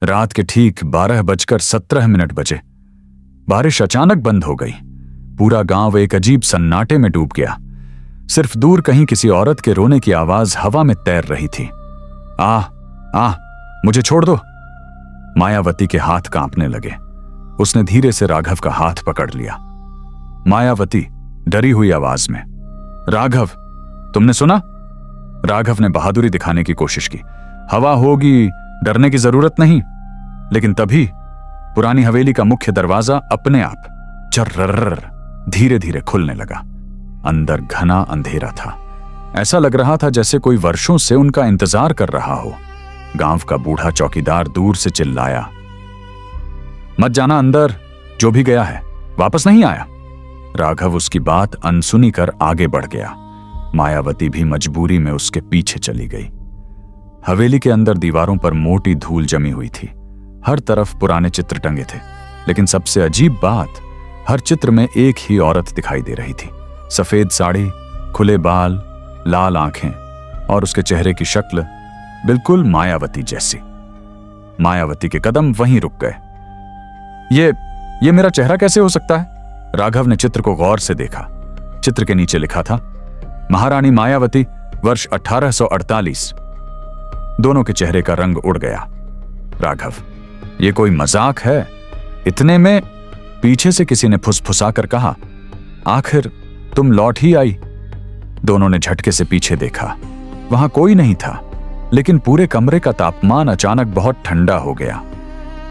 रात के ठीक 12:17 बजे बारिश अचानक बंद हो गई। पूरा गांव एक अजीब सन्नाटे में डूब गया। सिर्फ दूर कहीं किसी औरत के रोने की आवाज हवा में तैर रही थी। आ मुझे छोड़ दो। मायावती के हाथ कांपने लगे। उसने धीरे से राघव का हाथ पकड़ लिया। मायावती डरी हुई आवाज में, राघव, तुमने सुना? राघव ने बहादुरी दिखाने की कोशिश की। हवा होगी, डरने की जरूरत नहीं। लेकिन तभी पुरानी हवेली का मुख्य दरवाजा अपने आप चर्रर्र धीरे धीरे खुलने लगा। अंदर घना अंधेरा था। ऐसा लग रहा था जैसे कोई वर्षों से उनका इंतजार कर रहा हो। गांव का बूढ़ा चौकीदार दूर से चिल्लाया, मत जाना अंदर, जो भी गया है वापस नहीं आया। राघव उसकी बात अनसुनी कर आगे बढ़ गया। मायावती भी मजबूरी में उसके पीछे चली गई। हवेली के अंदर दीवारों पर मोटी धूल जमी हुई थी। हर तरफ पुराने चित्र टंगे थे, लेकिन सबसे अजीब बात, हर चित्र में एक ही औरत दिखाई दे रही थी। सफेद साड़ी, खुले बाल, लाल आंखें और उसके चेहरे की शक्ल बिल्कुल मायावती जैसी। मायावती के कदम वहीं रुक गए। ये मेरा चेहरा कैसे हो सकता है? राघव ने चित्र को गौर से देखा। चित्र के नीचे लिखा था, महारानी मायावती, वर्ष 1848। दोनों के चेहरे का रंग उड़ गया। राघव, ये कोई मजाक है? इतने में पीछे से किसी ने फुसफुसा कर कहा, आखिर तुम लौट ही आई। दोनों ने झटके से पीछे देखा। वहां कोई नहीं था, लेकिन पूरे कमरे का तापमान अचानक बहुत ठंडा हो गया।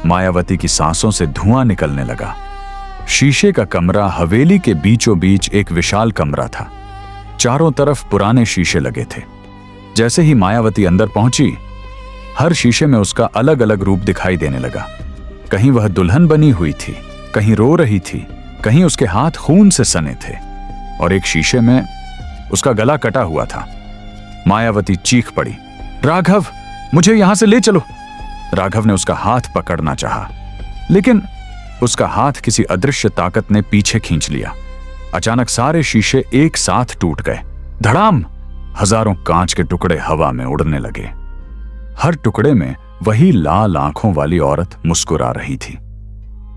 मायावती की सांसों से धुआं निकलने लगा। शीशे का कमरा हवेली के बीचों बीच एक विशाल कमरा था। चारों तरफ पुराने शीशे लगे थे। जैसे ही मायावती अंदर पहुंची, हर शीशे में उसका अलग अलग रूप दिखाई देने लगा। कहीं वह दुल्हन बनी हुई थी, कहीं रो रही थी, कहीं उसके हाथ खून से सने थे और एक शीशे में उसका गला कटा हुआ था। मायावती चीख पड़ी, राघव, मुझे यहां से ले चलो। राघव ने उसका हाथ पकड़ना चाहा, लेकिन उसका हाथ किसी अदृश्य ताकत ने पीछे खींच लिया। अचानक सारे शीशे एक साथ टूट गए। धड़ाम! हजारों कांच के टुकड़े हवा में उड़ने लगे। हर टुकड़े में वही लाल आंखों वाली औरत मुस्कुरा रही थी।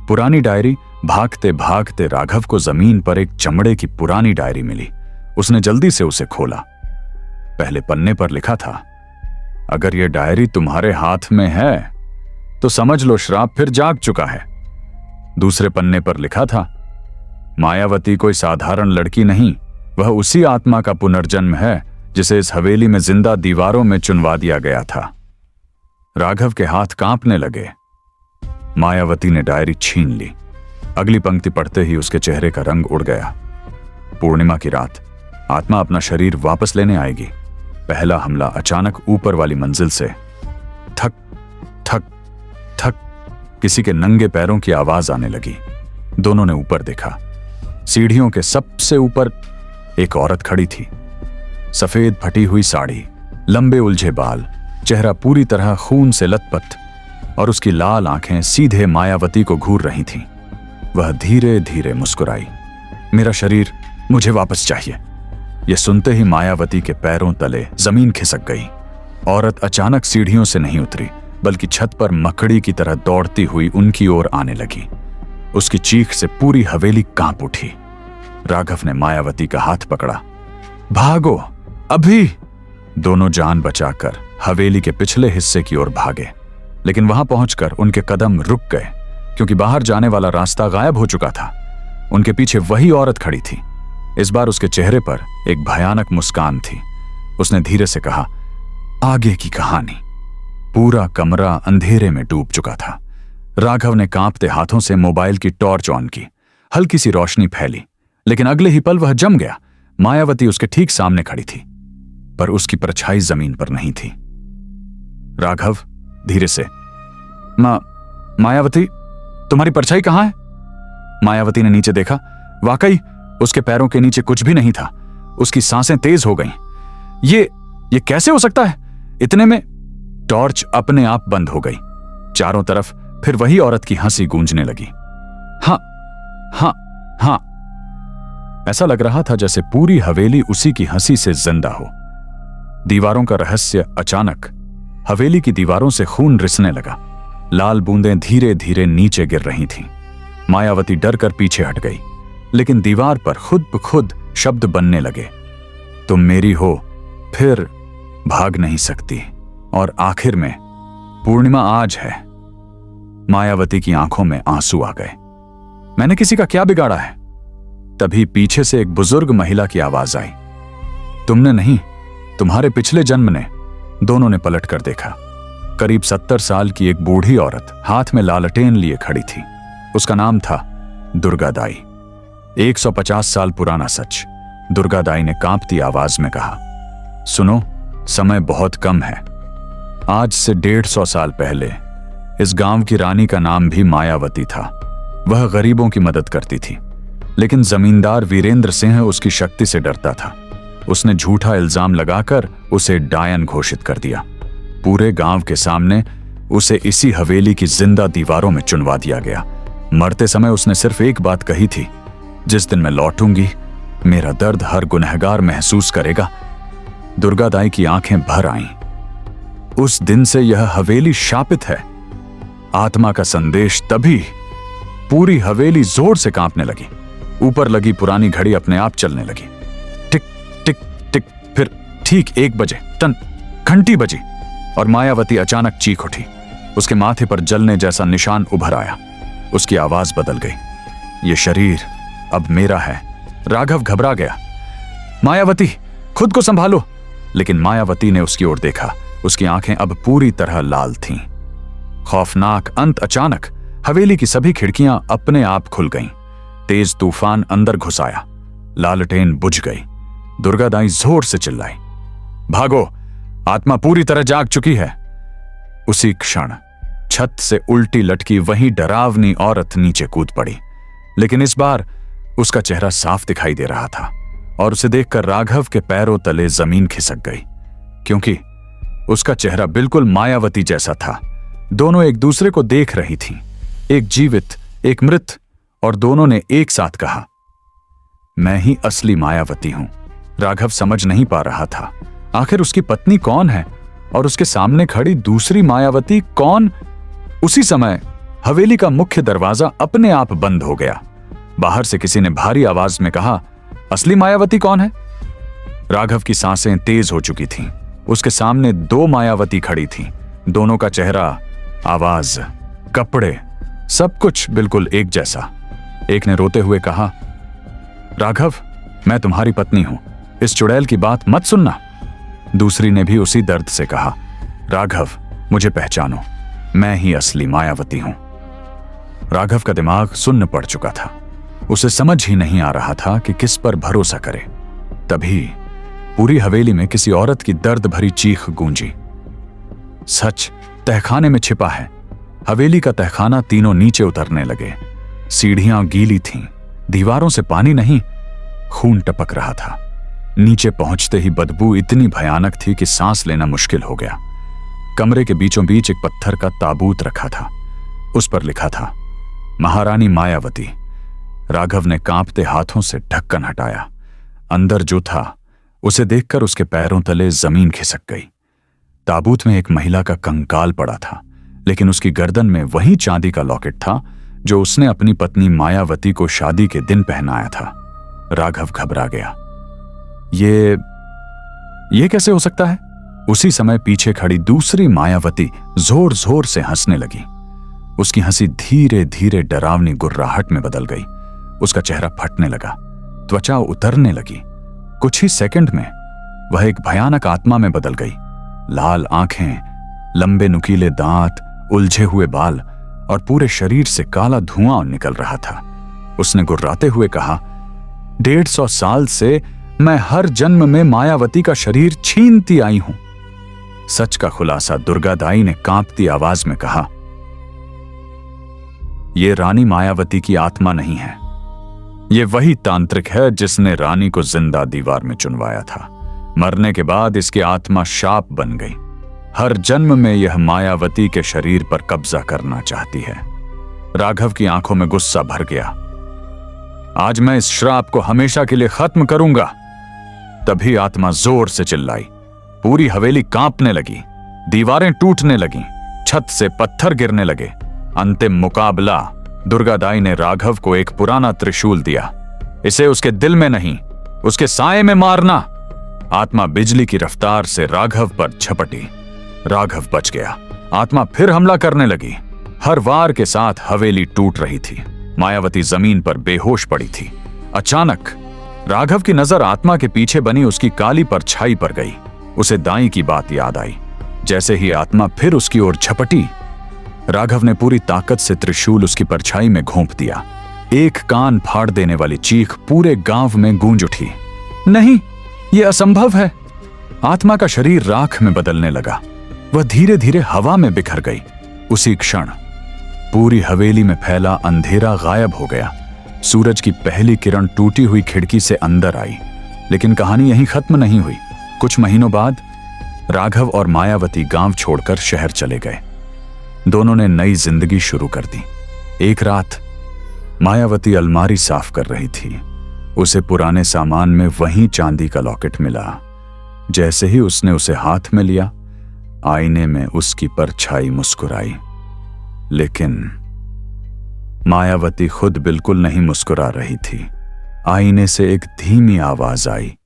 पुरानी डायरी। भागते भागते राघव को जमीन पर एक चमड़े की पुरानी डायरी मिली। उसने जल्दी से उसे खोला। पहले पन्ने पर लिखा था, अगर यह डायरी तुम्हारे हाथ में है तो समझ लो श्राप फिर जाग चुका है। दूसरे पन्ने पर लिखा था, मायावती कोई साधारण लड़की नहीं, वह उसी आत्मा का पुनर्जन्म है जिसे इस हवेली में जिंदा दीवारों में चुनवा दिया गया था। राघव के हाथ कांपने लगे। मायावती ने डायरी छीन ली। अगली पंक्ति पढ़ते ही उसके चेहरे का रंग उड़ गया। पूर्णिमा की रात, आत्मा अपना शरीर वापस लेने आएगी। पहला हमला अचानक ऊपर वाली मंजिल से। थक थक थक किसी के नंगे पैरों की आवाज आने लगी। दोनों ने ऊपर देखा। सीढ़ियों के सबसे ऊपर एक औरत खड़ी थी। सफेद फटी हुई साड़ी, लंबे उलझे बाल, चेहरा पूरी तरह खून से लथपथ और उसकी लाल आंखें सीधे मायावती को घूर रही थीं। वह धीरे धीरे मुस्कुराई, मेरा शरीर मुझे वापस चाहिए। यह सुनते ही मायावती के पैरों तले जमीन खिसक गई। औरत अचानक सीढ़ियों से नहीं उतरी, बल्कि छत पर मकड़ी की तरह दौड़ती हुई उनकी ओर आने लगी। उसकी चीख से पूरी हवेली कांप उठी। राघव ने मायावती का हाथ पकड़ा, भागो अभी। दोनों जान बचाकर हवेली के पिछले हिस्से की ओर भागे, लेकिन वहां पहुंचकर उनके कदम रुक गए, क्योंकि बाहर जाने वाला रास्ता गायब हो चुका था। उनके पीछे वही औरत खड़ी थी। इस बार उसके चेहरे पर एक भयानक मुस्कान थी। उसने धीरे से कहा, आगे की कहानी। पूरा कमरा अंधेरे में डूब चुका था। राघव ने कांपते हाथों से मोबाइल की टॉर्च ऑन की। हल्की सी रोशनी फैली, लेकिन अगले ही पल वह जम गया। मायावती उसके ठीक सामने खड़ी थी, पर उसकी परछाई जमीन पर नहीं थी। राघव धीरे से, मायावती, तुम्हारी परछाई कहां है? मायावती ने नीचे देखा। वाकई उसके पैरों के नीचे कुछ भी नहीं था। उसकी सांसें तेज हो गईं। ये कैसे हो सकता है? इतने में टॉर्च अपने आप बंद हो गई। चारों तरफ फिर वही औरत की हंसी गूंजने लगी। हाँ हाँ हाँ। ऐसा लग रहा था जैसे पूरी हवेली उसी की हंसी से जिंदा हो। दीवारों का रहस्य। अचानक हवेली की दीवारों से खून रिसने लगा। लाल बूंदें धीरे धीरे नीचे गिर रही थीं। मायावती डर कर पीछे हट गई, लेकिन दीवार पर खुद ब खुद शब्द बनने लगे, तुम मेरी हो, फिर भाग नहीं सकती, और आखिर में पूर्णिमा आज है। मायावती की आंखों में आंसू आ गए। मैंने किसी का क्या बिगाड़ा है? तभी पीछे से एक बुजुर्ग महिला की आवाज आई। तुमने नहीं, तुम्हारे पिछले जन्म ने। दोनों ने पलट कर देखा। करीब 70 साल की एक बूढ़ी औरत हाथ में लालटेन लिए खड़ी थी। उसका नाम था दुर्गा दाई। 150 साल पुराना सच, दुर्गा दाई ने कांपती आवाज में कहा। सुनो, समय बहुत कम है। आज से 150 साल पहले इस गांव की रानी का नाम भी मायावती था। वह गरीबों की मदद करती थी, लेकिन जमींदार वीरेंद्र सिंह उसकी शक्ति से डरता था। उसने झूठा इल्जाम लगाकर उसे डायन घोषित कर दिया। पूरे गांव के सामने उसे इसी हवेली की जिंदा दीवारों में चुनवा दिया गया। मरते समय उसने सिर्फ एक बात कही थी, जिस दिन मैं लौटूंगी मेरा दर्द हर गुनहगार महसूस करेगा। दुर्गा दाई की आंखें भर आईं। उस दिन से यह हवेली शापित है। आत्मा का संदेश तभी पूरी हवेली जोर से कांपने लगी। ऊपर लगी पुरानी घड़ी अपने आप चलने लगी। टिक टिक टिक। फिर ठीक 1 बजे टन घंटी बजी और मायावती अचानक चीख उठी। उसके माथे पर जलने जैसा निशान उभर आया। उसकी आवाज बदल गई। ये शरीर अब मेरा है। राघव घबरा गया। मायावती, खुद को संभालो। लेकिन मायावती ने उसकी ओर देखा। उसकी आंखें अब पूरी तरह लाल थीं। खौफनाक अंत अचानक हवेली की सभी खिड़कियां अपने आप खुल गईं। तेज तूफान अंदर घुस आया। लालटेन बुझ गई। दुर्गा दाई जोर से चिल्लाई, भागो, आत्मा पूरी तरह जाग चुकी है। उसी क्षण छत से उल्टी लटकी वही डरावनी औरत नीचे कूद पड़ी, लेकिन इस बार उसका चेहरा साफ दिखाई दे रहा था और उसे देखकर राघव के पैरों तले जमीन खिसक गई, क्योंकि उसका चेहरा बिल्कुल मायावती जैसा था। दोनों एक दूसरे को देख रही थीं, एक जीवित, एक मृत, और दोनों ने एक साथ कहा, मैं ही असली मायावती हूं। राघव समझ नहीं पा रहा था आखिर उसकी पत्नी कौन है और उसके सामने खड़ी दूसरी मायावती कौन। उसी समय हवेली का मुख्य दरवाजा अपने आप बंद हो गया। बाहर से किसी ने भारी आवाज में कहा, असली मायावती कौन है? राघव की सांसें तेज हो चुकी थीं। उसके सामने 2 मायावती खड़ी थीं। दोनों का चेहरा, आवाज, कपड़े, सब कुछ बिल्कुल एक जैसा। एक ने रोते हुए कहा, राघव, मैं तुम्हारी पत्नी हूं, इस चुड़ैल की बात मत सुनना। दूसरी ने भी उसी दर्द से कहा, राघव, मुझे पहचानो, मैं ही असली मायावती हूं। राघव का दिमाग सुन्न पड़ चुका था। उसे समझ ही नहीं आ रहा था कि किस पर भरोसा करे। तभी पूरी हवेली में किसी औरत की दर्द भरी चीख गूंजी। सच तहखाने में छिपा है। हवेली का तहखाना तीनों नीचे उतरने लगे। सीढ़ियां गीली थीं, दीवारों से पानी नहीं, खून टपक रहा था। नीचे पहुंचते ही बदबू इतनी भयानक थी कि सांस लेना मुश्किल हो गया। कमरे के बीचों बीच एक पत्थर का ताबूत रखा था। उस पर लिखा था, महारानी मायावती। राघव ने कांपते हाथों से ढक्कन हटाया। अंदर जो था उसे देखकर उसके पैरों तले जमीन खिसक गई। ताबूत में एक महिला का कंकाल पड़ा था, लेकिन उसकी गर्दन में वही चांदी का लॉकेट था जो उसने अपनी पत्नी मायावती को शादी के दिन पहनाया था। राघव घबरा गया। ये कैसे हो सकता है? उसी समय पीछे खड़ी दूसरी मायावती जोर जोर से हंसने लगी। उसकी हंसी धीरे धीरे डरावनी गुर्राहट में बदल गई। उसका चेहरा फटने लगा, त्वचा उतरने लगी। कुछ ही सेकंड में वह एक भयानक आत्मा में बदल गई। लाल आंखें, लंबे नुकीले दांत, उलझे हुए बाल और पूरे शरीर से काला धुआं निकल रहा था। उसने गुर्राते हुए कहा, 150 साल से मैं हर जन्म में मायावती का शरीर छीनती आई हूं। सच का खुलासा दुर्गा दाई ने कांपती आवाज में कहा, यह रानी मायावती की आत्मा नहीं है। यह वही तांत्रिक है जिसने रानी को जिंदा दीवार में चुनवाया था। मरने के बाद इसकी आत्मा शाप बन गई। हर जन्म में यह मायावती के शरीर पर कब्जा करना चाहती है। राघव की आंखों में गुस्सा भर गया। आज मैं इस श्राप को हमेशा के लिए खत्म करूंगा। तभी आत्मा जोर से चिल्लाई। पूरी हवेली कांपने लगी, दीवारें टूटने लगीं, छत से पत्थर गिरने लगे। अंतिम मुकाबला। दुर्गादाई ने राघव को एक पुराना त्रिशूल दिया। इसे उसके दिल में नहीं, उसके साये में मारना। आत्मा बिजली की रफ्तार से राघव पर झपटी। राघव बच गया। आत्मा फिर हमला करने लगी। हर वार के साथ हवेली टूट रही थी। मायावती जमीन पर बेहोश पड़ी थी। अचानक राघव की नजर आत्मा के पीछे बनी उसकी काली परछाई पर गई। उसे दाई की बात याद आई। जैसे ही आत्मा फिर उसकी ओर झपटी, राघव ने पूरी ताकत से त्रिशूल उसकी परछाई में घोंप दिया। एक कान फाड़ देने वाली चीख पूरे गांव में गूंज उठी। नहीं, यह असंभव है। आत्मा का शरीर राख में बदलने लगा। वह धीरे धीरे हवा में बिखर गई। उसी क्षण पूरी हवेली में फैला अंधेरा गायब हो गया। सूरज की पहली किरण टूटी हुई खिड़की से अंदर आई। लेकिन कहानी यहीं खत्म नहीं हुई। कुछ महीनों बाद राघव और मायावती गांव छोड़कर शहर चले गए। दोनों ने नई जिंदगी शुरू कर दी। एक रात मायावती अलमारी साफ कर रही थी। उसे पुराने सामान में वहीं चांदी का लॉकेट मिला। जैसे ही उसने उसे हाथ में लिया, आईने में उसकी परछाई मुस्कुराई। लेकिन मायावती खुद बिल्कुल नहीं मुस्कुरा रही थी। आईने से एक धीमी आवाज आई,